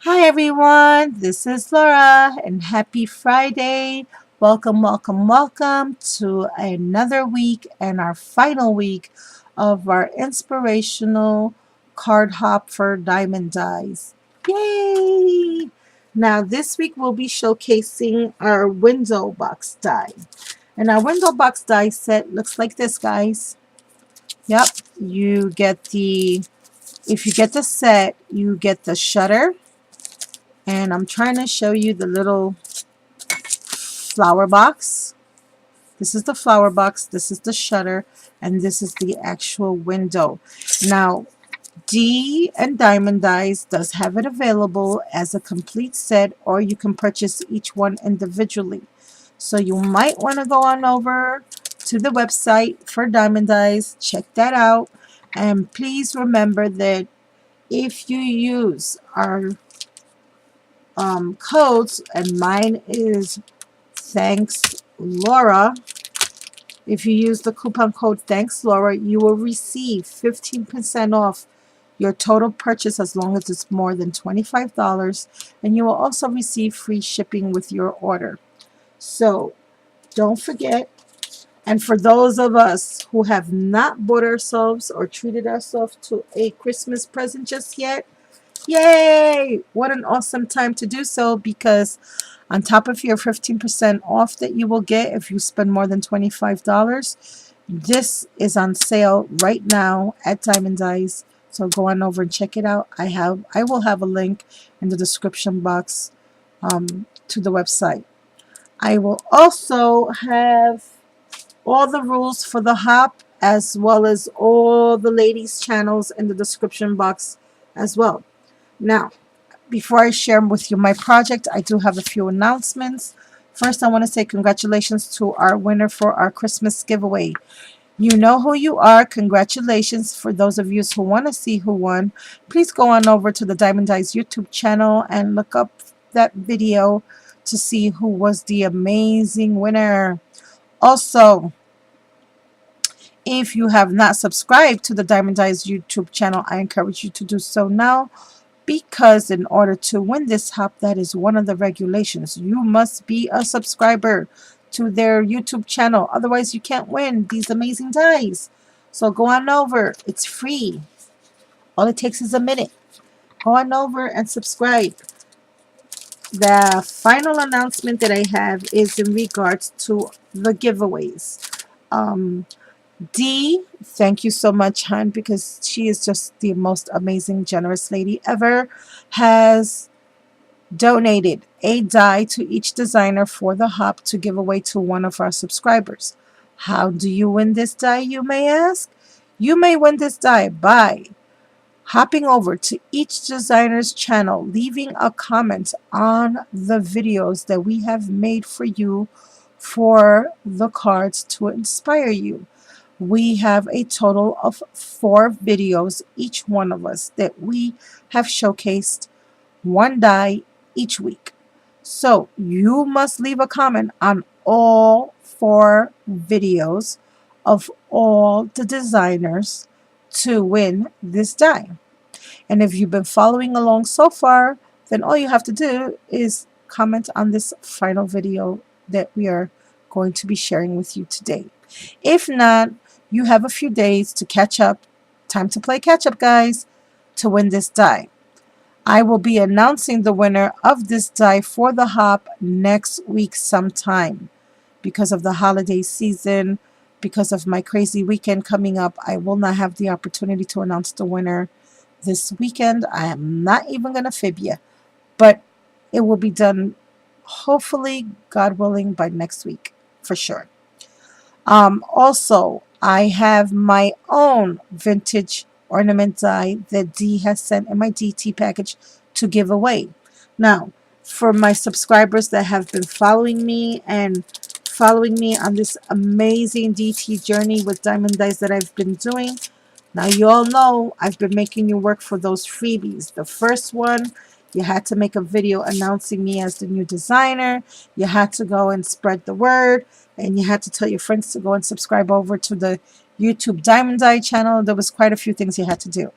Hi everyone, this is Laura and happy Friday. Welcome, welcome, welcome to another week and our final week of our inspirational card hop for Diamond Dies. Yay! Now this week we'll be showcasing our window box die. And our window box die set looks like this, guys. Yep, you get if you get the set, you get the shutter. And I'm trying to show you the little flower box. This is the flower box, this is the shutter, and this is the actual window. Now, D and Diamond Dies does have it available as a complete set, or you can purchase each one individually. So you might want to go on over to the website for Diamond Dies, check that out, and please remember that if you use our codes, and mine is Thanks Laura. If you use the coupon code Thanks Laura, you will receive 15% off your total purchase as long as it's more than $25, and you will also receive free shipping with your order. So don't forget. And for those of us who have not bought ourselves or treated ourselves to a Christmas present just yet, yay! What an awesome time to do so, because on top of your 15% off that you will get if you spend more than $25, this is on sale right now at Diamond Dies. So go on over and check it out. I will have a link in the description box to the website. I will also have all the rules for the hop as well as all the ladies' channels in the description box as well. Now, before I share with you my project, I do have a few announcements. First, I want to say congratulations to our winner for our Christmas giveaway. You know who you are. Congratulations. For those of you who want to see who won, please go on over to the Diamond Dies YouTube channel and look up that video to see who was the amazing winner. Also, if you have not subscribed to the Diamond Dies YouTube channel, I encourage you to do so now, because in order to win this hop, that is one of the regulations. You must be a subscriber to their YouTube channel. Otherwise, you can't win these amazing dies. So go on over. It's free. All it takes is a minute. Go on over and subscribe. The final announcement that I have is in regards to the giveaways. D, thank you so much, hon, because she is just the most amazing, generous lady ever, has donated a die to each designer for the hop to give away to one of our subscribers. How do you win this die, you may ask? You may win this die by hopping over to each designer's channel, leaving a comment on the videos that we have made for you for the cards to inspire you. We have a total of 4 videos, each one of us, that we have showcased one die each week. So you must leave a comment on all 4 videos of all the designers to win this die. And if you've been following along so far, then all you have to do is comment on this final video that we are going to be sharing with you today. If not, you have a few days to catch up. Time to play catch up, guys, to win this die. I will be announcing the winner of this die for the hop next week sometime. Because of the holiday season, because of my crazy weekend coming up, I will not have the opportunity to announce the winner this weekend. I am not even going to fib you, but it will be done, hopefully, God willing, by next week for sure. Also, I have my own vintage ornament die that D has sent in my DT package to give away. Now, for my subscribers that have been following me and following me on this amazing DT journey with Diamond Dies that I've been doing, now you all know I've been making you work for those freebies. The first one, you had to make a video announcing me as the new designer. You had to go and spread the word. And you had to tell your friends to go and subscribe over to the YouTube Diamond Die channel. There was quite a few things you had to do.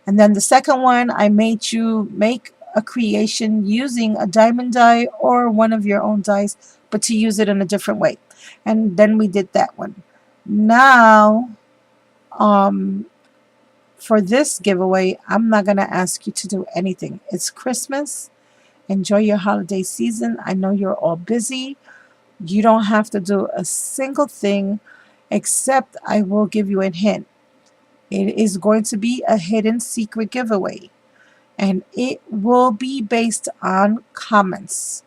And then the second one, I made you make a creation using a diamond die or one of your own dies, but to use it in a different way. And then we did that one. Now, for this giveaway, I'm not going to ask you to do anything. It's Christmas. Enjoy your holiday season. I know you're all busy. You don't have to do a single thing, except I will give you a hint. It is going to be a hidden secret giveaway, and it will be based on comments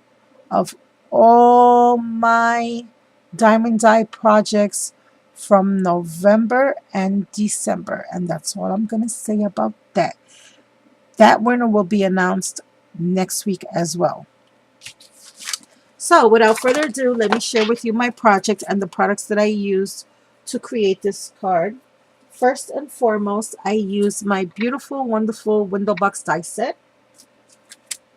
of all my diamond die projects from November and December, and that's all I'm going to say about that. That winner will be announced next week as well. So without further ado, let me share with you my project and the products that I used to create this card. First and foremost, I used my beautiful, wonderful window box die set.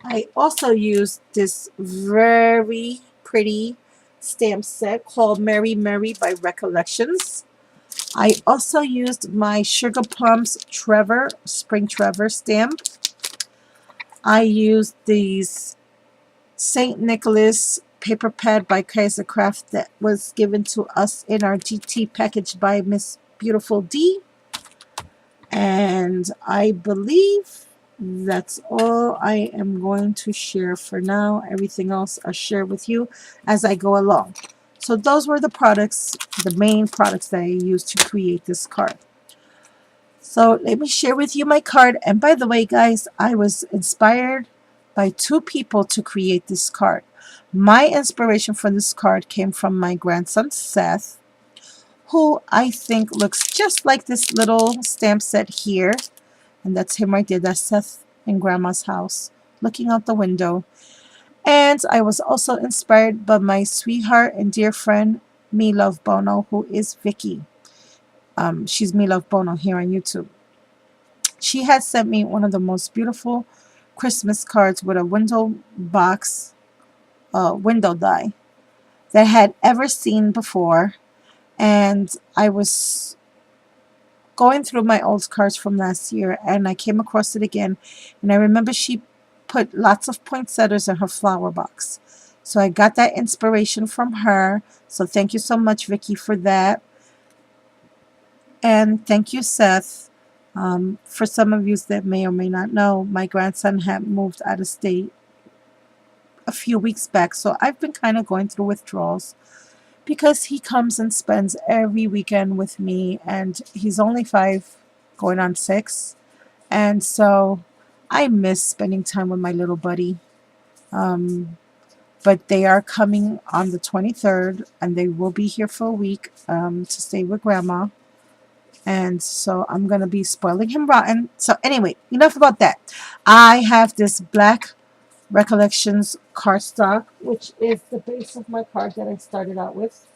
I also used this very pretty stamp set called Merry Merry by Recollections. I also used my Sugar Plums Trevor, Spring Trevor stamp. I used these St. Nicholas paper pad by Kaiser Craft that was given to us in our GT package by Miss Beautiful D. And I believe that's all I am going to share for now. Everything else I'll share with you as I go along. So those were the products, the main products that I used to create this card. So let me share with you my card. And by the way, guys, I was inspired by two people to create this card. My inspiration for this card came from my grandson, Seth, who I think looks just like this little stamp set here. And that's him right there. That's Seth in Grandma's house, looking out the window. And I was also inspired by my sweetheart and dear friend, Me Love Bono, who is Vicky. She's Me Love Bono here on YouTube. She had sent me one of the most beautiful Christmas cards with a window box, window die that I had ever seen before. And I was going through my old cards from last year, and I came across it again. And I remember she put lots of poinsettias in her flower box. So I got that inspiration from her. So thank you so much, Vicky, for that. And thank you, Seth. For some of you that may or may not know, my grandson had moved out of state a few weeks back. So I've been kind of going through withdrawals because he comes and spends every weekend with me. And he's only 5, going on 6. And so I miss spending time with my little buddy. But they are coming on the 23rd, and they will be here for a week to stay with Grandma. And so I'm going to be spoiling him rotten. So anyway, enough about that. I have this Black Recollections cardstock, which is the base of my card that I started out with.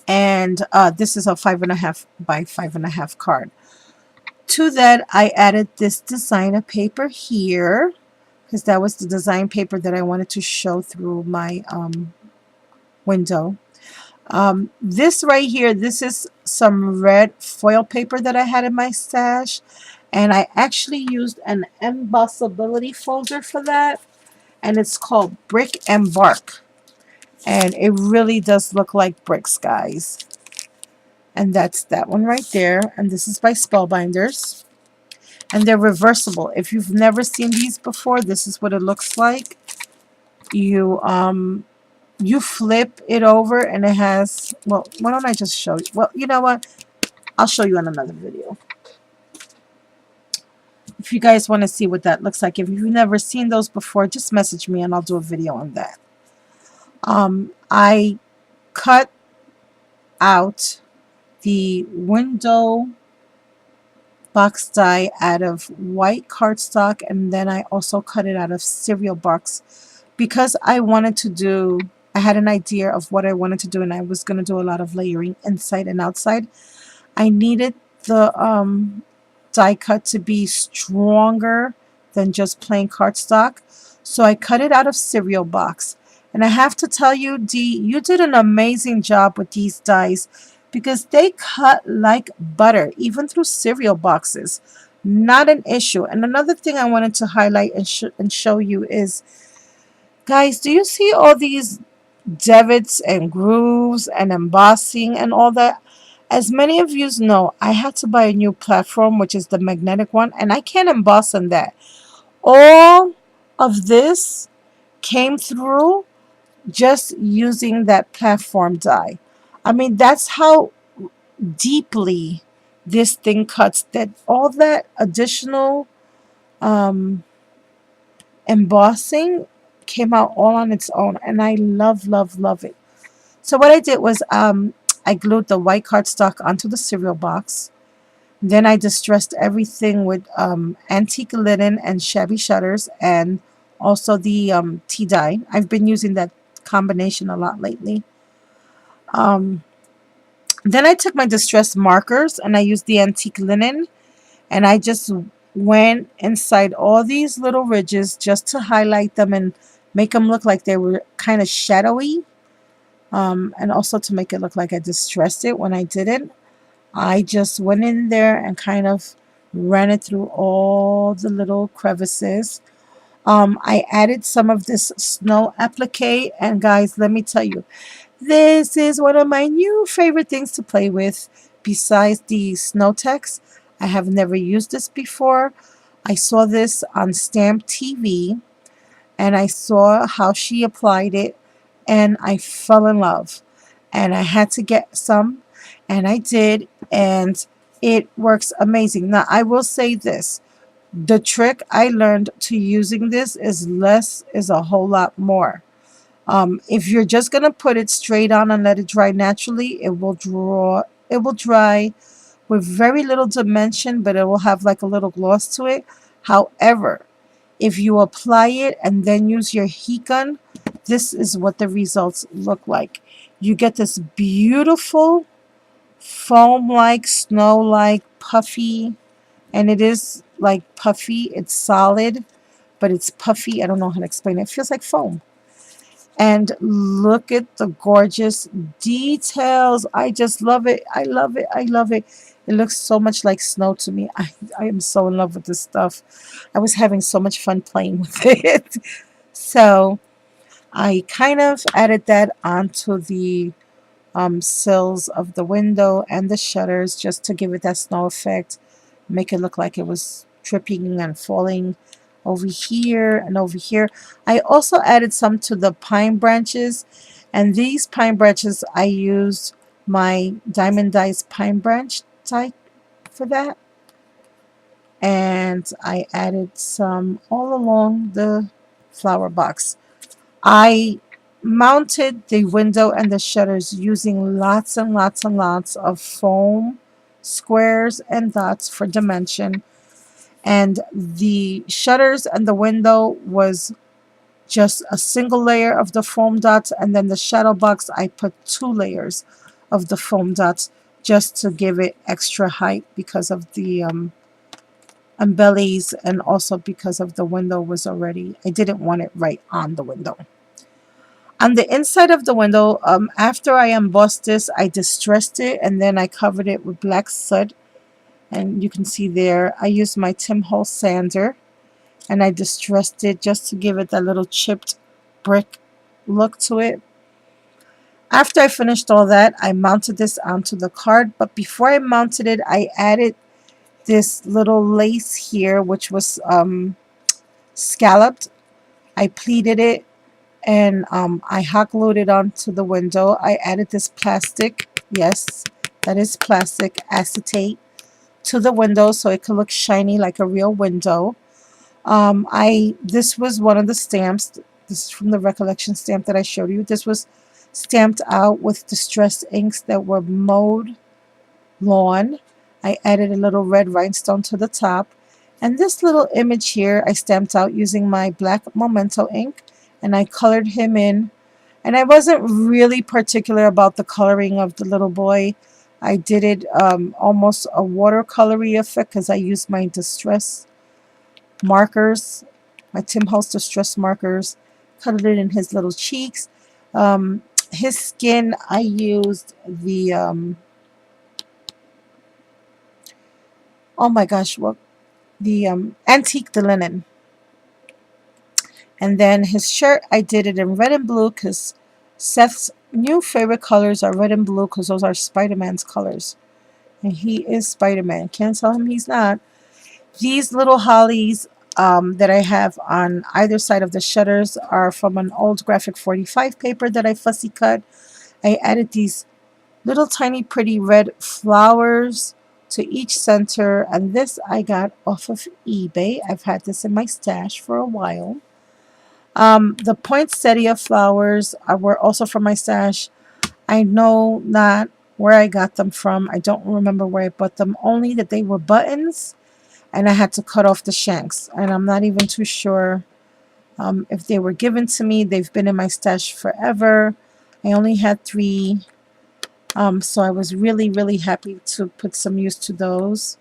And this is a 5.5 by 5.5 card. To that, I added this designer paper here, because that was the design paper that I wanted to show through my window. This right here, this is some red foil paper that I had in my stash, and I actually used an embossability folder for that, and it's called Brick and Bark, and it really does look like bricks, guys. And that's that one right there, and this is by Spellbinders, and they're reversible. If you've never seen these before, this is what it looks like. You flip it over, and it has, well, why don't I just show you? Well, you know what? I'll show you on another video. If you guys want to see what that looks like, if you've never seen those before, just message me and I'll do a video on that. I cut out the window box die out of white cardstock, and then I also cut it out of cereal box because I wanted to do, I had an idea of what I wanted to do, and I was going to do a lot of layering inside and outside. I needed the die cut to be stronger than just plain cardstock, so I cut it out of cereal box. And I have to tell you, Dee, you did an amazing job with these dies because they cut like butter, even through cereal boxes. Not an issue. And another thing I wanted to highlight and show you is, guys, do you see all these divots and grooves and embossing and all that? As many of you know, I had to buy a new platform, which is the magnetic one, and I can't emboss on that. All of this came through just using that platform die. I mean, that's how deeply this thing cuts, that all that additional um, embossing came out all on its own, and I love, love, love it. So what I did was I glued the white cardstock onto the cereal box. Then I distressed everything with antique linen and shabby shutters, and also the tea dye. I've been using that combination a lot lately. Um, then I took my distressed markers and I used the antique linen, and I just went inside all these little ridges just to highlight them and make them look like they were kind of shadowy, and also to make it look like I distressed it when I didn't. I just went in there and kind of ran it through all the little crevices. I added some of this snow applique, and guys, let me tell you, this is one of my new favorite things to play with besides the snow text. I have never used this before. I saw this on Stamp TV, and I saw how she applied it, and I fell in love. And I had to get some, and I did, and it works amazing. Now, I will say this. The trick I learned to using this is less is a whole lot more. If you're just gonna put it straight on and let it dry naturally, it will dry with very little dimension, but it will have like a little gloss to it. However, if you apply it and then use your heat gun, this is what the results look like. You get this beautiful foam-like, snow-like, puffy, and it is like puffy. It's solid, but it's puffy. I don't know how to explain it. It feels like foam. And look at the gorgeous details. I just love it. I love it. I love it. It looks so much like snow to me. I am so in love with this stuff. I was having so much fun playing with it. So I kind of added that onto the sills of the window and the shutters just to give it that snow effect. Make it look like it was dripping and falling over here and over here. I also added some to the pine branches, and these pine branches I used my Diemond Die's pine branch die for that, and I added some all along the flower box. I mounted the window and the shutters using lots and lots and lots of foam squares and dots for dimension, and the shutters and the window was just a single layer of the foam dots, and then the shadow box I put 2 layers of the foam dots just to give it extra height because of the embellies, and also because of the window was already, I didn't want it right on the window. On the inside of the window, after I embossed this, I distressed it and then I covered it with black soot. And you can see there, I used my Tim Holtz sander and I distressed it just to give it that little chipped brick look to it. After I finished all that, I mounted this onto the card. But before I mounted it, I added this little lace here, which was scalloped. I pleated it, and I hot glued it onto the window. I added this plastic, yes, that is plastic acetate, to the window so it could look shiny like a real window. This was one of the stamps. This is from the recollection stamp that I showed you. This was stamped out with distressed inks that were mowed lawn. I added a little red rhinestone to the top. And this little image here I stamped out using my black Memento ink, and I colored him in. And I wasn't really particular about the coloring of the little boy. I did it almost a watercolory effect because I used my distress markers, my Tim Holtz distress markers, colored it in his little cheeks. His skin, I used the, oh my gosh, what antique the linen. And then his shirt, I did it in red and blue because Seth's new favorite colors are red and blue because those are Spider-Man's colors. And he is Spider-Man. Can't tell him he's not. These little hollies that I have on either side of the shutters are from an old graphic 45 paper that I fussy cut. I added these little tiny pretty red flowers to each center, and this I got off of eBay. I've had this in my stash for a while. The poinsettia flowers were also from my stash. I know not where I got them from. I don't remember where I bought them, only that they were buttons and I had to cut off the shanks. And I'm not even too sure if they were given to me. They've been in my stash forever. I only had 3, so I was really, really happy to put some use to those.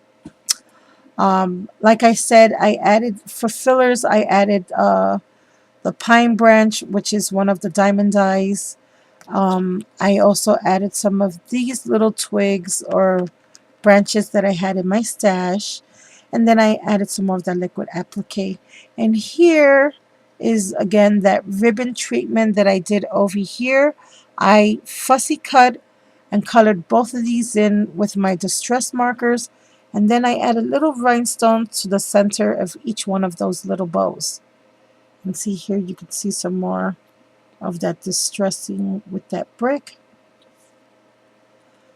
Like I said, I added, for fillers, I added the pine branch, which is one of the diamond dies. I also added some of these little twigs or branches that I had in my stash. And then I added some more of that liquid applique. And here is, again, that ribbon treatment that I did over here. I fussy cut and colored both of these in with my distress markers. And then I added little rhinestones to the center of each one of those little bows. And see here, you can see some more of that distressing with that brick.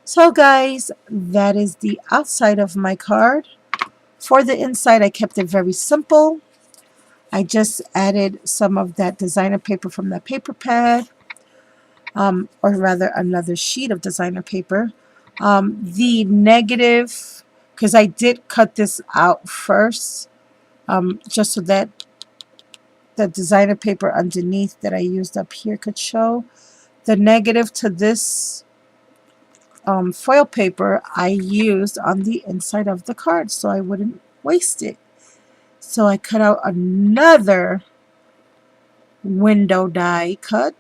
So guys, that is the outside of my card. For the inside, I kept it very simple. I just added some of that designer paper from that paper pad, or rather another sheet of designer paper. The negative, because I did cut this out first, just so that the designer paper underneath that I used up here could show. The negative to this foil paper I used on the inside of the card so I wouldn't waste it. So I cut out another window die cut.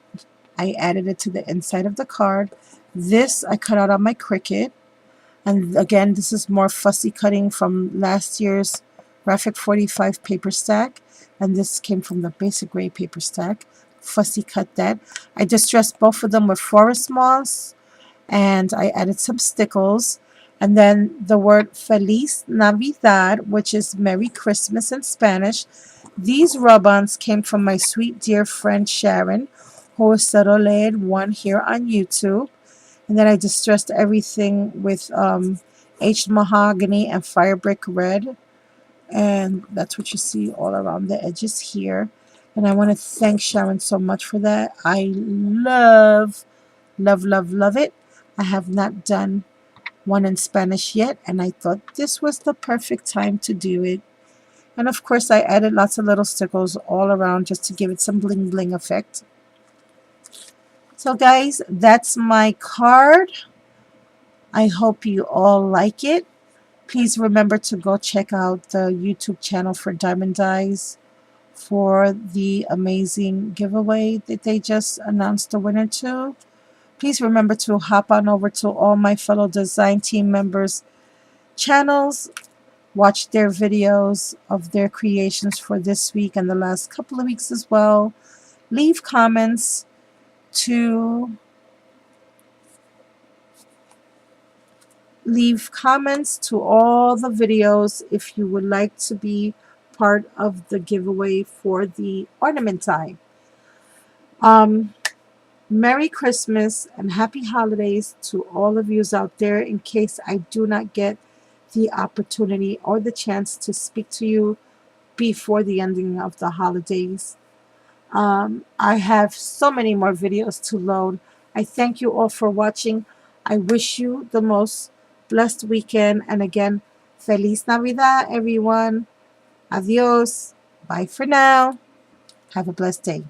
I added it to the inside of the card. This I cut out on my Cricut. And again, this is more fussy cutting from last year's graphic 45 paper stack. And this came from the basic gray paper stack. Fussy cut that. I distressed both of them with forest moss. And I added some stickles. And then the word Feliz Navidad, which is Merry Christmas in Spanish. These rub-ons came from my sweet dear friend Sharon, who is Soroled one here on YouTube. And then I distressed everything with aged mahogany and fire brick red. And that's what you see all around the edges here. And I want to thank Sharon so much for that. I love, love, love, love it. I have not done one in Spanish yet, and I thought this was the perfect time to do it. And of course, I added lots of little stickles all around just to give it some bling bling effect. So guys, that's my card. I hope you all like it. Please remember to go check out the YouTube channel for Diamond Dies for the amazing giveaway that they just announced the winner to. Please remember to hop on over to all my fellow design team members' channels. Watch their videos of their creations for this week and the last couple of weeks as well. Leave comments to all the videos if you would like to be part of the giveaway for the Ornament Die. Merry Christmas and Happy Holidays to all of you out there, in case I do not get the opportunity or the chance to speak to you before the ending of the holidays. I have so many more videos to load. I thank you all for watching. I wish you the most blessed weekend. And again, Feliz Navidad, everyone. Adios. Bye for now. Have a blessed day.